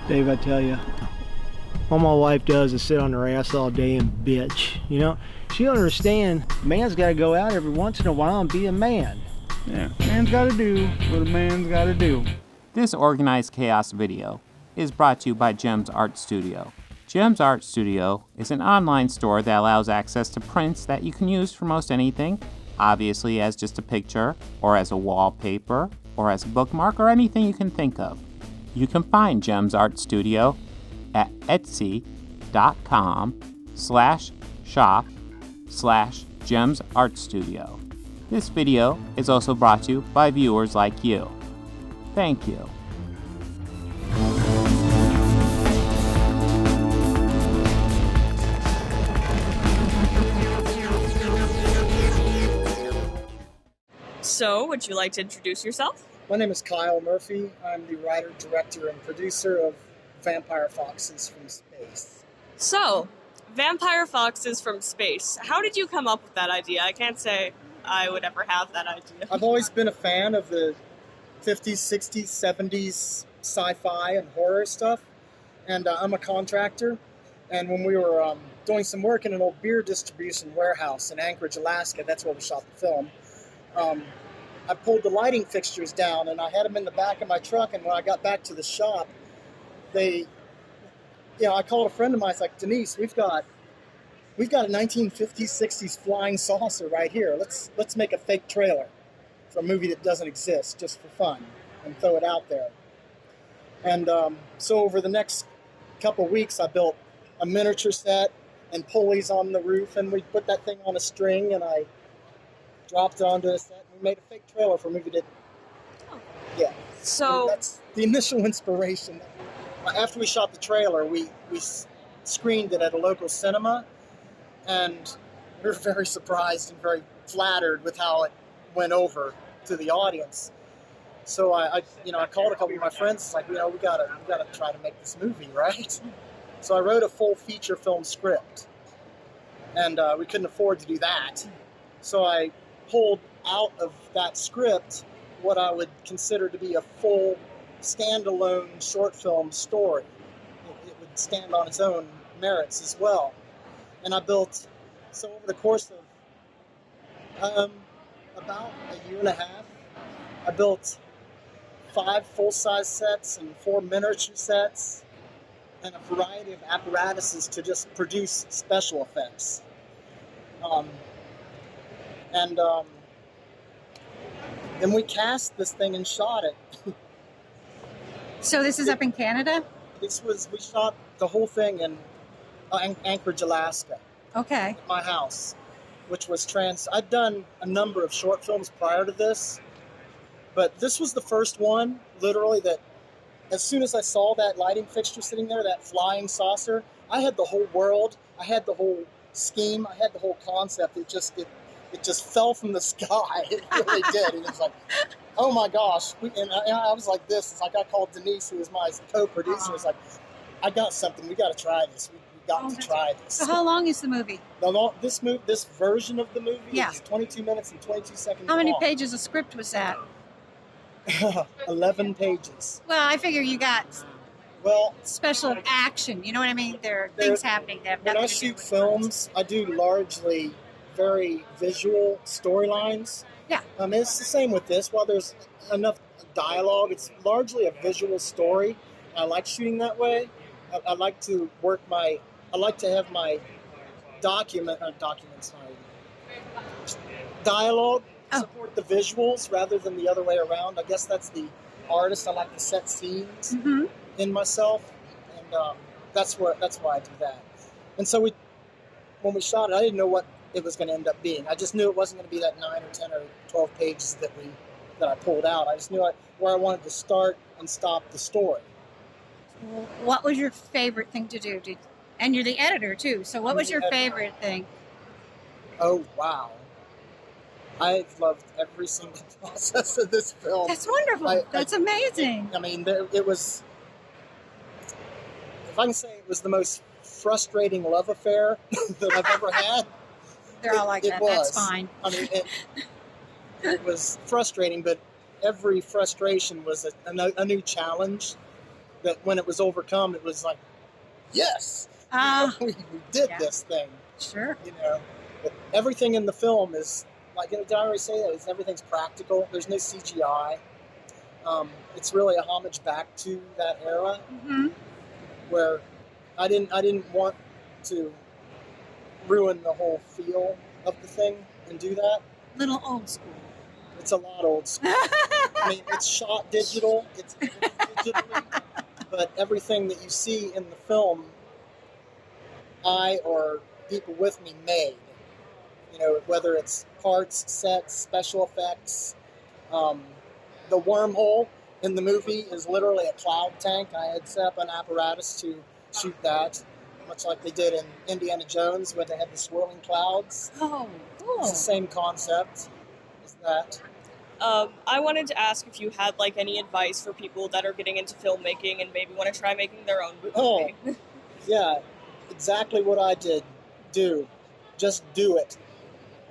Dave, I tell you, all my wife does is sit on her ass all day and bitch. You know, she don't understand. Man's got to go out every once in a while and be a man. Yeah, man's got to do what a man's got to do. This Organized Chaos video is brought to you by Gems Art Studio. Gems Art Studio is an online store that allows access to prints that you can use for most anything, obviously as just a picture, or as a wallpaper, or as a bookmark, or anything you can think of. You can find Gems Art Studio at etsy.com/shop/Gems Art Studio. This video is also brought to you by viewers like you. Thank you. So, would you like to introduce yourself? My name is Kyle Murphy. I'm the writer, director, and producer of Vampire Foxes from Space. So, Vampire Foxes from Space. How did you come up with that idea? I can't say I would ever have that idea. I've always been a fan of the 50s, 60s, 70s sci-fi and horror stuff, and I'm a contractor. And when we were doing some work in an old beer distribution warehouse in Anchorage, Alaska, that's where we shot the film, I pulled the lighting fixtures down and I had them in the back of my truck, and when I got back to the shop, I called a friend of mine. It's like, Denise, we've got a 1950s, 60s flying saucer right here. Let's make a fake trailer for a movie that doesn't exist, just for fun, and throw it out there. And so over the next couple weeks, I built a miniature set and pulleys on the roof, and we put that thing on a string, and I dropped it onto a set, and we made a fake trailer for a movie that, yeah. So and that's the initial inspiration. After we shot the trailer, we screened it at a local cinema, and we were very surprised and very flattered with how it went over to the audience. So I called a couple of my friends. It's like, we gotta try to make this movie, right? So I wrote a full feature film script, and we couldn't afford to do that. So I pulled out of that script what I would consider to be a full standalone short film story. It would stand on its own merits as well. And I built, so over the course of about a year and a half, I built 5 full-size sets and 4 miniature sets and a variety of apparatuses to just produce special effects. Then we cast this thing and shot it. So this is up in Canada? We shot the whole thing in Anchorage, Alaska. Okay. My house, which was I'd done a number of short films prior to this, but this was the first one, literally, that as soon as I saw that lighting fixture sitting there, that flying saucer, I had the whole world, I had the whole scheme, I had the whole concept. It just fell from the sky. It really did. It was like, oh my gosh. And I was like this. It's like I called Denise, who was my co-producer. It's like, I got something. We got to try this. We got to try this. So how long is the movie? This version of the movie Yeah. is 22 minutes and 22 seconds How many long. pages of script was that? 11 pages. Well, I figure you got special action. You know what I mean? There are things happening that have when nothing I to do shoot with films, I do largely very visual storylines. Yeah. It's the same with this. While there's enough dialogue, it's largely a visual story. I like shooting that way. I like to have my dialogue support the visuals rather than the other way around. I guess that's the artist. I like to set scenes in myself, and that's why I do that. And so when we shot it, I didn't know what it was going to end up being. I just knew it wasn't going to be that 9 or 10 or 12 pages that I pulled out. I just knew where I wanted to start and stop the story. What was your favorite thing to do? And you're the editor too. So what was your favorite thing? Oh, wow. I've loved every single process of this film. That's wonderful. That's amazing. It was, if I can say, it was the most frustrating love affair that I've ever had. They're all like that. That's fine. It was frustrating, but every frustration was a new challenge that when it was overcome, it was like, yes, we did this thing. Sure. You know, but everything in the film is like, did I already say that? Everything's practical. There's no CGI. It's really a homage back to that era where I didn't want to ruin the whole feel of the thing and do that. Little old school. It's a lot old school. I mean, it's shot digital. It's digitally, but everything that you see in the film, I or people with me made. You know, whether it's parts, sets, special effects. The wormhole in the movie is literally a cloud tank. I had set up an apparatus to shoot that, much like they did in Indiana Jones, where they had the swirling clouds. Oh, cool. It's the same concept as that. I wanted to ask if you had like any advice for people that are getting into filmmaking and maybe want to try making their own movie. Oh, yeah, exactly what I did. Just do it.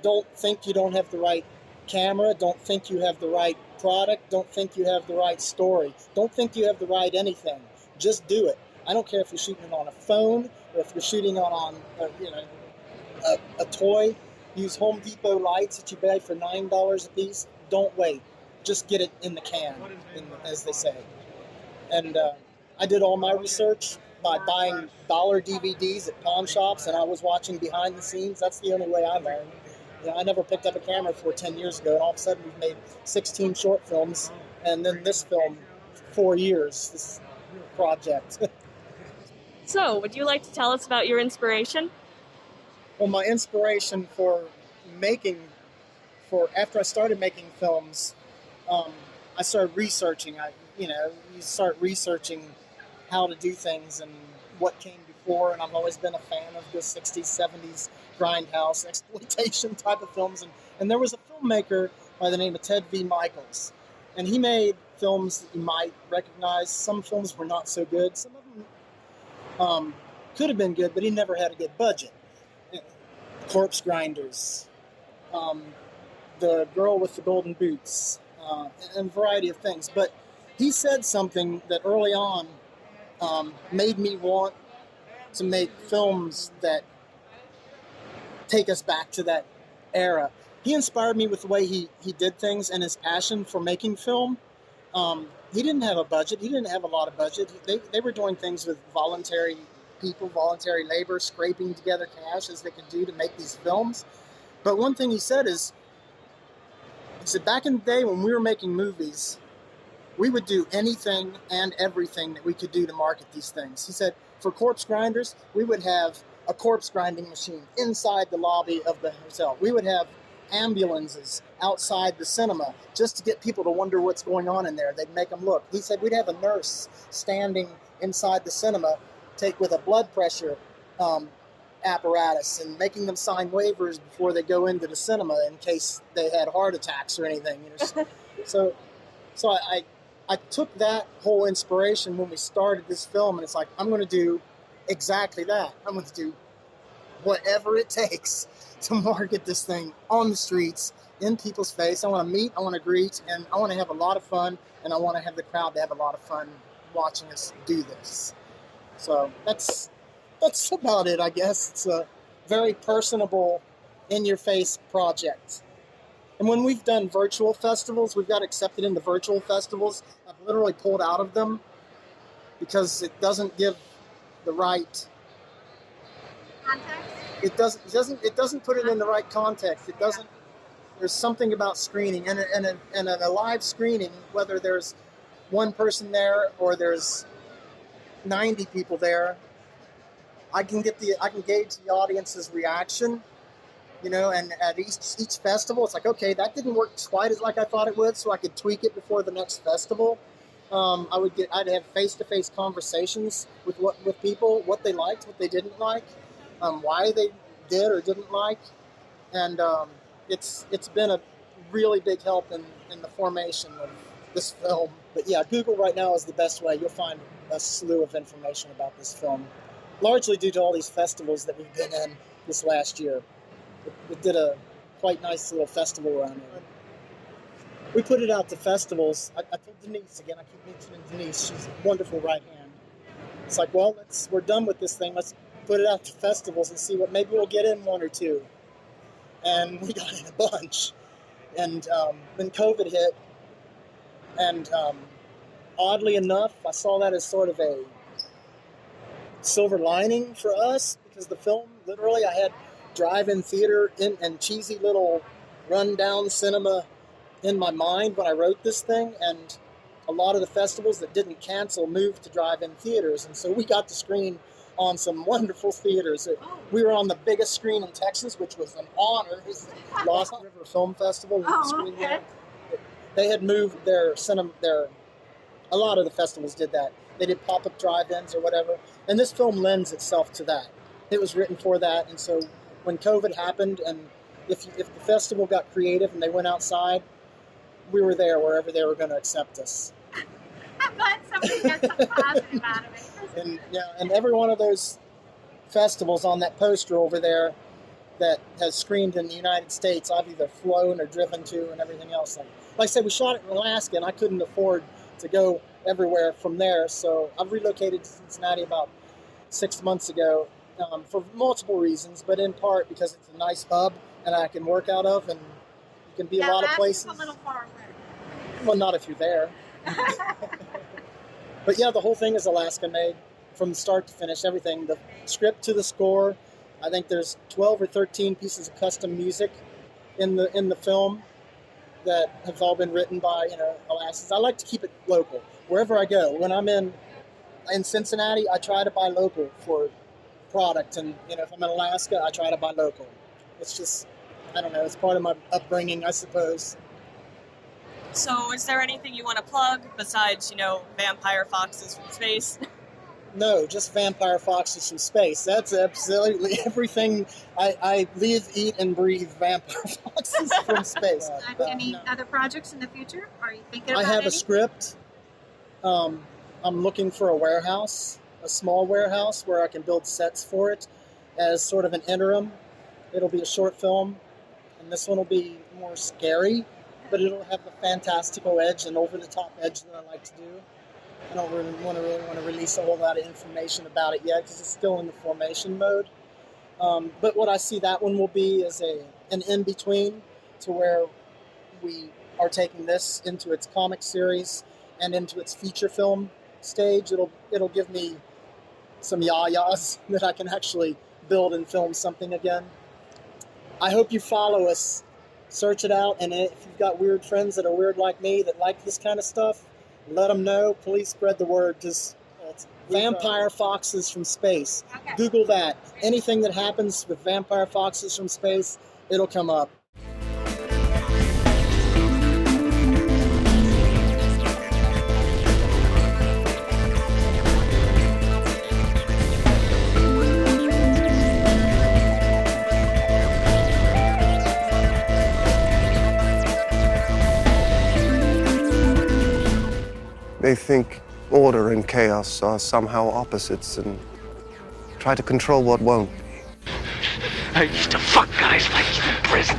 Don't think you don't have the right camera. Don't think you have the right product. Don't think you have the right story. Don't think you have the right anything. Just do it. I don't care if you're shooting it on a phone or if you're shooting on a toy. Use Home Depot lights that you buy for $9 a piece. Don't wait. Just get it in the can, as they say. And I did all my research by buying dollar DVDs at pawn shops, and I was watching behind the scenes. That's the only way I learned. You know, I never picked up a camera before 10 years ago, and all of a sudden we've made 16 short films, and then this film, 4 years, this project. So, would you like to tell us about your inspiration? Well, my inspiration after I started making films, I started researching. You start researching how to do things and what came before, and I've always been a fan of the 60s, 70s grindhouse exploitation type of films. And there was a filmmaker by the name of Ted V. Michaels, and he made films that you might recognize. Some films were not so good. Some of them could have been good, but he never had a good budget. Corpse Grinders, The Girl with the Golden Boots, and a variety of things. But he said something that early on made me want to make films that take us back to that era. He inspired me with the way he did things and his passion for making film. He didn't have a budget. He didn't have a lot of budget. They were doing things with voluntary people, voluntary labor, scraping together cash as they could do to make these films. But one thing he said is, he said, back in the day when we were making movies, we would do anything and everything that we could do to market these things. He said, for Corpse Grinders, we would have a corpse grinding machine inside the lobby of the hotel. We would have ambulances outside the cinema just to get people to wonder what's going on in there. They'd make them look. He said we'd have a nurse standing inside the cinema with a blood pressure apparatus and making them sign waivers before they go into the cinema in case they had heart attacks or anything. So I took that whole inspiration when we started this film, and it's like, I'm going to do exactly that. I'm going to do whatever it takes to market this thing on the streets, in people's face. I want to meet, I want to greet, and I want to have a lot of fun, and I want to have the crowd to have a lot of fun watching us do this. So that's about it, I guess. It's a very personable, in-your-face project. And when we've done virtual festivals, we've got accepted into virtual festivals. I've literally pulled out of them because it doesn't give the right Context? It doesn't put it in the right context. It doesn't. There's something about screening and a live screening, whether there's one person there or there's 90 people there, I can gauge the audience's reaction. And at each festival, it's like, okay, that didn't work quite as like I thought it would, so I could tweak it before the next festival. I'd have face-to-face conversations with people, what they liked, what they didn't like, why they did or didn't like, and it's been a really big help in the formation of this film. But yeah, Google right now is the best way. You'll find a slew of information about this film, largely due to all these festivals that we've been in this last year. We did a quite nice little festival around it. We put it out to festivals. I told Denise, again, I keep mentioning Denise, she's a wonderful right hand. it's like, well, we're done with this thing. Let's put it out to festivals and see what, maybe we'll get in one or two. And we got in a bunch. And then COVID hit, and oddly enough, I saw that as sort of a silver lining for us, because the film, literally, I had drive-in theater and cheesy little rundown cinema in my mind when I wrote this thing, and a lot of the festivals that didn't cancel moved to drive-in theaters, and so we got to screen on some wonderful theaters. We were on the biggest screen in Texas, which was an honor. It was the Lost River Film Festival. Okay. They had moved their cinema. A lot of the festivals did that. They did pop-up drive-ins or whatever, and this film lends itself to that. It was written for that, and so when COVID happened, and if the festival got creative and they went outside, we were there wherever they were going to accept us. I'm glad somebody got something positive out of it. And every one of those festivals on that poster over there that has screened in the United States, I've either flown or driven to, and everything else. Like I said, we shot it in Alaska, and I couldn't afford to go everywhere from there, so I've relocated to Cincinnati about 6 months ago for multiple reasons, but in part because it's a nice hub and I can work out of, and you can be a lot of places. A little far away. Well, not if you're there. But yeah, the whole thing is Alaska made from start to finish, everything. The script to the score. I think there's 12 or 13 pieces of custom music in the film that have all been written by, Alaskans. I like to keep it local wherever I go. When I'm in Cincinnati, I try to buy local for product, and if I'm in Alaska, I try to buy local. It's just, I don't know, it's part of my upbringing, I suppose. So is there anything you want to plug besides, Vampire Foxes from Space? No, just Vampire Foxes from Space. That's absolutely everything. I live, eat, and breathe Vampire Foxes from Space. Any other projects in the future? Are you thinking about I have any? a script. I'm looking for a warehouse, a small warehouse where I can build sets for it as sort of an interim. It'll be a short film, and this one will be more scary, but it'll have the fantastical edge and over-the-top edge that I like to do. I don't really want to release a whole lot of information about it yet because it's still in the formation mode. But what I see that one will be is an in-between to where we are taking this into its comic series and into its feature film stage. It'll give me some yah-yahs that I can actually build and film something again. I hope you follow us. Search it out, and if you've got weird friends that are weird like me that like this kind of stuff, let them know. Please spread the word. Just Vampire Foxes from Space. Okay. Google that. Anything that happens with Vampire Foxes from Space, it'll come up. They think order and chaos are somehow opposites and try to control what won't be. I used to fuck guys like you in prison.